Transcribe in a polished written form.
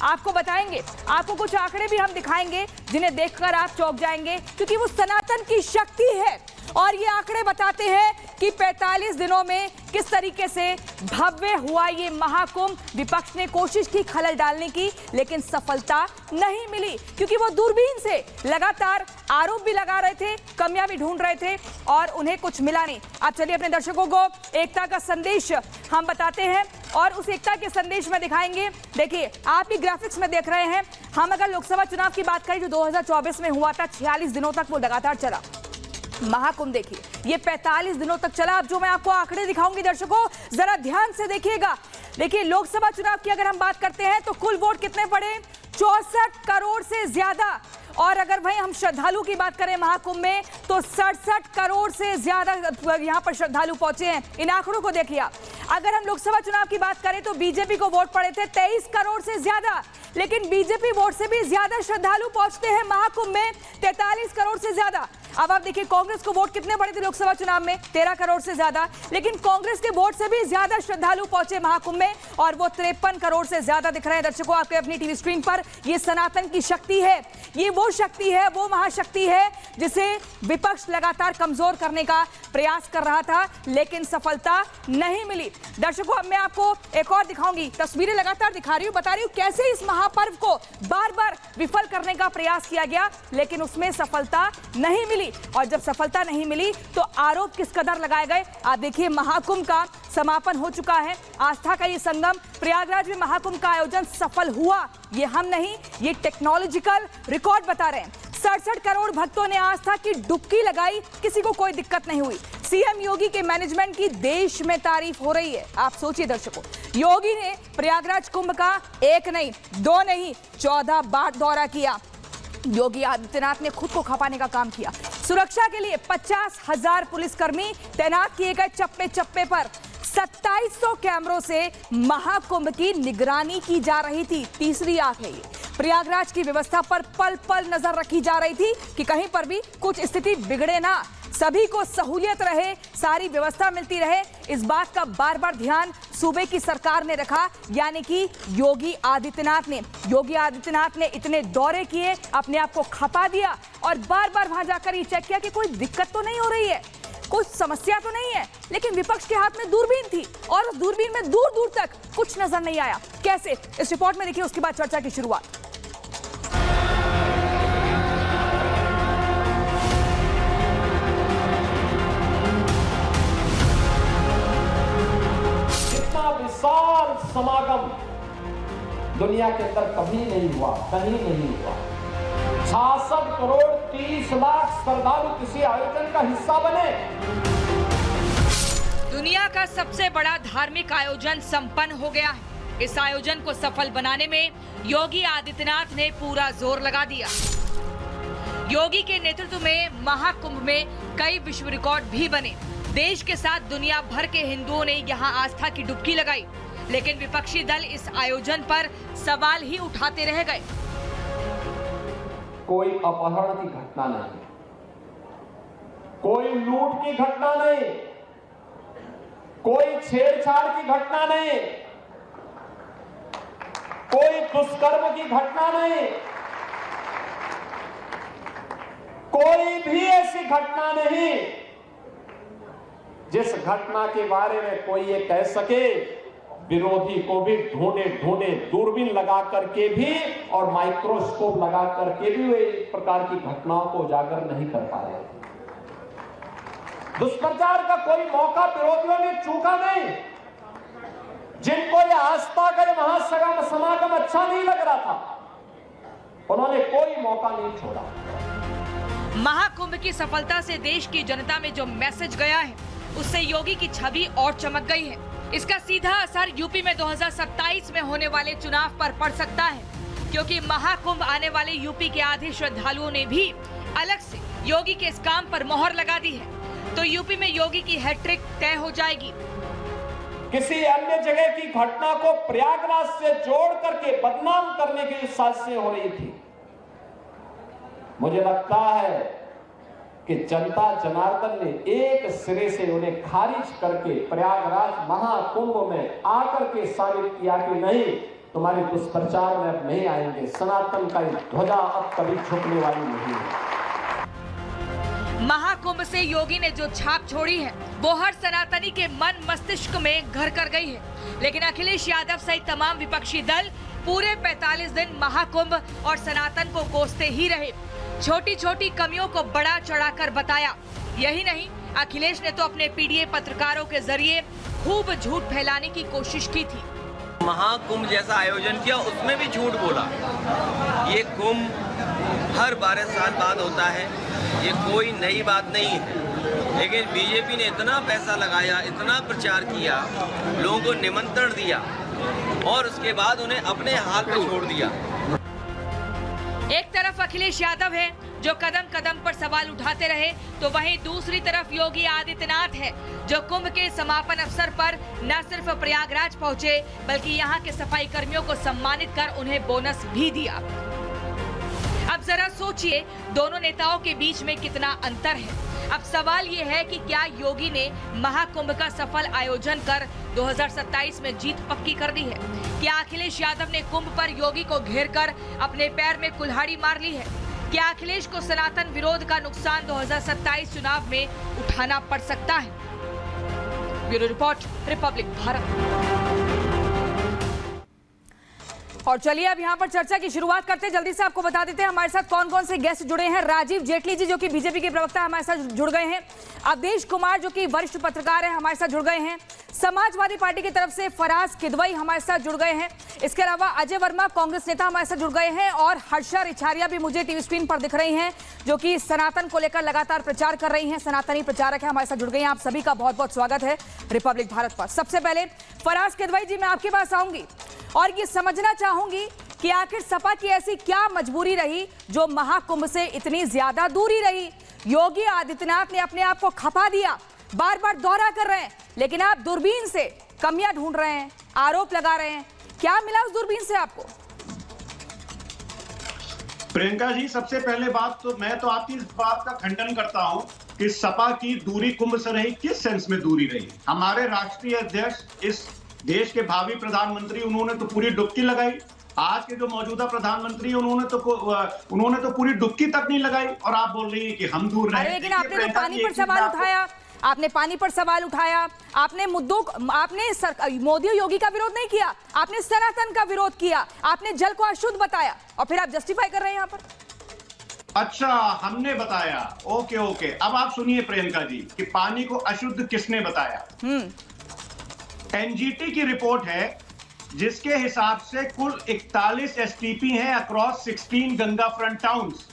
आपको बताएंगे, आपको कुछ आंकड़े भी हम दिखाएंगे जिन्हें देखकर आप चौंक जाएंगे, क्योंकि वो सनातन की शक्ति है। और ये आंकड़े बताते हैं कि 45 दिनों में किस तरीके से भव्य हुआ ये महाकुंभ। विपक्ष ने कोशिश की खलल डालने की, लेकिन सफलता नहीं मिली, क्योंकि वो दूरबीन से लगातार आरोप भी लगा रहे थे, कमियां भी ढूंढ रहे थे और उन्हें कुछ मिला नहीं। अब चलिए अपने दर्शकों को एकता का संदेश हम बताते हैं और उस एकता के संदेश में दिखाएंगे। देखिए, आप ही ग्राफिक्स में देख रहे हैं। हम अगर लोकसभा चुनाव की बात करें जो 2024 में हुआ था, 46 दिनों तक वो लगातार चला महाकुंभ। देखिए, ये 45 दिनों तक चला। अब जो मैं आपको आंकड़े दिखाऊंगी दर्शकों, जरा ध्यान से देखिएगा। देखिए, लोकसभा चुनाव की अगर हम बात करते हैं तो कुल वोट कितने पड़े? 64 करोड़ से ज्यादा। और अगर भाई हम श्रद्धालु की बात करें महाकुंभ में, तो 67 करोड़ से ज्यादा यहां पर श्रद्धालु पहुंचे हैं। इन आंकड़ों को देखिए आप। अगर हम लोकसभा चुनाव की बात करें तो बीजेपी को वोट पड़े थे 23 करोड़ से ज्यादा, लेकिन बीजेपी वोट से भी ज्यादा श्रद्धालु पहुंचते हैं महाकुंभ में, 43 करोड़ से ज्यादा। अब आप देखिए, कांग्रेस को वोट कितने पड़े थे लोकसभा चुनाव में? 13 करोड़ से ज्यादा, लेकिन कांग्रेस के वोट से भी ज्यादा श्रद्धालु पहुंचे महाकुंभ में और वो 53 करोड़ से ज्यादा दिख रहे हैं दर्शकों आपके अपनी टीवी स्क्रीन पर। ये सनातन की शक्ति है, ये वो शक्ति है, वो महाशक्ति है जिसे विपक्ष लगातार कमजोर करने का प्रयास कर रहा था, लेकिन सफलता नहीं मिली। दर्शकों, अब मैं आपको एक और दिखाऊंगी, तस्वीरें लगातार दिखा रही हूं, बता रही हूं कैसे इस महापर्व को बार बार विफल करने का प्रयास किया गया, लेकिन उसमें सफलता नहीं मिली। और जब सफलता नहीं मिली तो आरोप किस कदर लगाए गए। आप देखिए, महाकुंभ का समापन हो चुका है, आस्था का ये संगम प्रयागराज में महाकुंभ का आयोजन सफल हुआ। ये हम नहीं, ये टेक्नोलॉजिकल रिकॉर्ड बता रहे हैं। 67 करोड़ भक्तों ने आस्था की डुबकी लगाई, किसी को कोई दिक्कत नहीं हुई। सीएम योगी के मैनेजमेंट की देश में तारीफ हो रही है। आप सोचिए दर्शकों, योगी ने प्रयागराज कुंभ का 1 नहीं 2 नहीं 14 बार दौरा किया। योगी आदित्यनाथ ने खुद को खपाने का काम किया। सुरक्षा के लिए 50,000 पुलिसकर्मी तैनात किए गए चप्पे चप्पे पर। 2700 कैमरों से महाकुंभ की निगरानी की जा रही थी। तीसरी आंख है ये। प्रयागराज की व्यवस्था पर पल पल नजर रखी जा रही थी कि कहीं पर भी कुछ स्थिति बिगड़े ना, सभी को सहूलियत रहे, सारी व्यवस्था मिलती रहे। इस बात का बार बार ध्यान सूबे की सरकार ने रखा, यानी कि योगी आदित्यनाथ ने। योगी आदित्यनाथ ने इतने दौरे किए, अपने आप को खपा दिया और बार बार वहां जाकर ये चेक किया कि कोई दिक्कत तो नहीं हो रही है, कुछ समस्या तो नहीं है। लेकिन विपक्ष के हाथ में दूरबीन थी और उस दूरबीन में दूर दूर तक कुछ नजर नहीं आया। कैसे? इस रिपोर्ट में देखिए, उसके बाद चर्चा की शुरुआत। विशाल समागम दुनिया के अंदर कभी नहीं हुआ, कहीं नहीं हुआ। 66 करोड़ 30 लाख श्रद्धालु किसी आयोजन का हिस्सा बने। दुनिया का सबसे बड़ा धार्मिक आयोजन संपन्न हो गया है। इस आयोजन को सफल बनाने में योगी आदित्यनाथ ने पूरा जोर लगा दिया। योगी के नेतृत्व में महाकुंभ में कई विश्व रिकॉर्ड भी बने। देश के साथ दुनिया भर के हिंदुओं ने यहां आस्था की डुबकी लगाई, लेकिन विपक्षी दल इस आयोजन पर सवाल ही उठाते रह गए। कोई अपहरण की घटना नहीं, कोई लूट की घटना नहीं, कोई छेड़छाड़ की घटना नहीं, कोई दुष्कर्म की घटना नहीं, कोई भी ऐसी घटना नहीं जिस घटना के बारे में कोई ये कह सके। विरोधी को भी ढूंढे ढूंढे दूरबीन लगा करके भी और माइक्रोस्कोप लगा करके भी वे इस प्रकार की घटनाओं को उजागर नहीं कर पा रहे थे। दुष्प्रचार का कोई मौका विरोधियों ने चूका नहीं। जिनको ये आस्था का ये महासमागम अच्छा नहीं लग रहा था, उन्होंने कोई मौका नहीं छोड़ा। महाकुंभ की सफलता से देश की जनता में जो मैसेज गया है, उससे योगी की छवि और चमक गई है। इसका सीधा असर यूपी में 2027 में होने वाले चुनाव पर पड़ सकता है, क्योंकि महाकुंभ आने वाले यूपी के आधे श्रद्धालुओं ने भी अलग से योगी के इस काम पर मोहर लगा दी है। तो यूपी में योगी की हैट्रिक तय हो जाएगी। किसी अन्य जगह की घटना को प्रयागराज से जोड़ करके बदनाम करने की साजिशें हो रही थी। मुझे लगता है कि जनता जनार्दन ने एक सिरे से उन्हें खारिज करके प्रयागराज महाकुंभ में आकर के साबित किया कि नहीं, तुम्हारे दुष्प्रचार में अब नहीं आएंगे। सनातन का ये ध्वजा अब कभी झुकने वाली नहीं है। महाकुंभ से योगी ने जो छाप छोड़ी है वो हर सनातनी के मन मस्तिष्क में घर कर गई है। लेकिन अखिलेश यादव सहित तमाम विपक्षी दल पूरे 45 दिन महाकुंभ और सनातन को कोसते ही रहे। छोटी छोटी कमियों को बड़ा चढ़ाकर बताया। यही नहीं, अखिलेश ने तो अपने पीडीए पत्रकारों के जरिए खूब झूठ फैलाने की कोशिश की थी। महाकुंभ जैसा आयोजन किया, उसमें भी झूठ बोला। ये कुंभ हर 12 साल बाद होता है, ये कोई नई बात नहीं है। लेकिन बीजेपी ने इतना पैसा लगाया, इतना प्रचार किया, लोगों को निमंत्रण दिया और उसके बाद उन्हें अपने हाल पे छोड़ दिया। एक तरफ अखिलेश यादव है जो कदम कदम पर सवाल उठाते रहे, तो वहीं दूसरी तरफ योगी आदित्यनाथ है जो कुंभ के समापन अवसर पर न सिर्फ प्रयागराज पहुंचे बल्कि यहां के सफाई कर्मियों को सम्मानित कर उन्हें बोनस भी दिया। अब जरा सोचिए दोनों नेताओं के बीच में कितना अंतर है। अब सवाल ये है कि क्या योगी ने महाकुंभ का सफल आयोजन कर 2027 में जीत पक्की कर दी है? क्या अखिलेश यादव ने कुंभ पर योगी को घेरकर अपने पैर में कुल्हाड़ी मार ली है? क्या अखिलेश को सनातन विरोध का नुकसान 2027 चुनाव में उठाना पड़ सकता है? Bureau report, Republic Bharat. और चलिए अब यहाँ पर चर्चा की शुरुआत करते हैं। जल्दी से आपको बता देते हैं हमारे साथ कौन कौन से गेस्ट जुड़े हैं। राजीव जेटली जी जो कि बीजेपी के प्रवक्ता हमारे साथ जुड़ गए हैं। अवधेश कुमार जो कि वरिष्ठ पत्रकार हैं हमारे साथ जुड़ गए हैं। समाजवादी पार्टी की तरफ से फराज किदवई हमारे साथ जुड़ गए हैं। इसके अलावा अजय वर्मा कांग्रेस नेता हमारे साथ जुड़ गए हैं और हर्षा रिछारिया भी मुझे टीवी स्क्रीन पर दिख रही हैं जो कि सनातन को लेकर लगातार प्रचार कर रही हैं, सनातनी प्रचारक है, हमारे साथ जुड़ गई हैं। आप सभी का बहुत बहुत स्वागत है रिपब्लिक भारत पर। सबसे पहले फराज किदवई जी मैं आपके पास आऊंगी और ये समझना चाहूंगी कि आखिर सपा की ऐसी क्या मजबूरी रही जो महाकुंभ से इतनी ज्यादा दूरी रही। योगी आदित्यनाथ ने अपने आप को खपा दिया, बार बार दौरा कर रहे हैं, लेकिन आप दूरबीन से कमियां ढूंढ रहे हैं, आरोप लगा रहे हैं। क्या मिला उस दूरबीन से आपको? प्रियंका जी, सबसे पहले बात तो मैं तो आपकी इस बात का खंडन करता हूं कि सपा की दूरी कुंभ से रही। किस सेंस में दूरी रही? हमारे राष्ट्रीय अध्यक्ष, इस देश के भावी प्रधानमंत्री, उन्होंने तो पूरी डुबकी लगाई। आज के जो मौजूदा प्रधानमंत्री उन्होंने तो पूरी डुबकी तक नहीं लगाई और आप बोल रही है कि हम दूर रहे। लेकिन आपने तो पानी पर सवाल उठाया, आपने पानी पर सवाल उठाया, आपने मुद्दों, आपने मोदी योगी का विरोध नहीं किया, आपने सनातन का विरोध किया, आपने जल को अशुद्ध बताया और फिर आप जस्टिफाई कर रहे हैं यहाँ पर। अच्छा, हमने बताया। ओके। अब आप सुनिए प्रियंका जी कि पानी को अशुद्ध किसने बताया। एनजीटी की रिपोर्ट है जिसके हिसाब से कुल 41 एसटीपी हैं अक्रॉस 16 गंगा फ्रंट टाउन्स।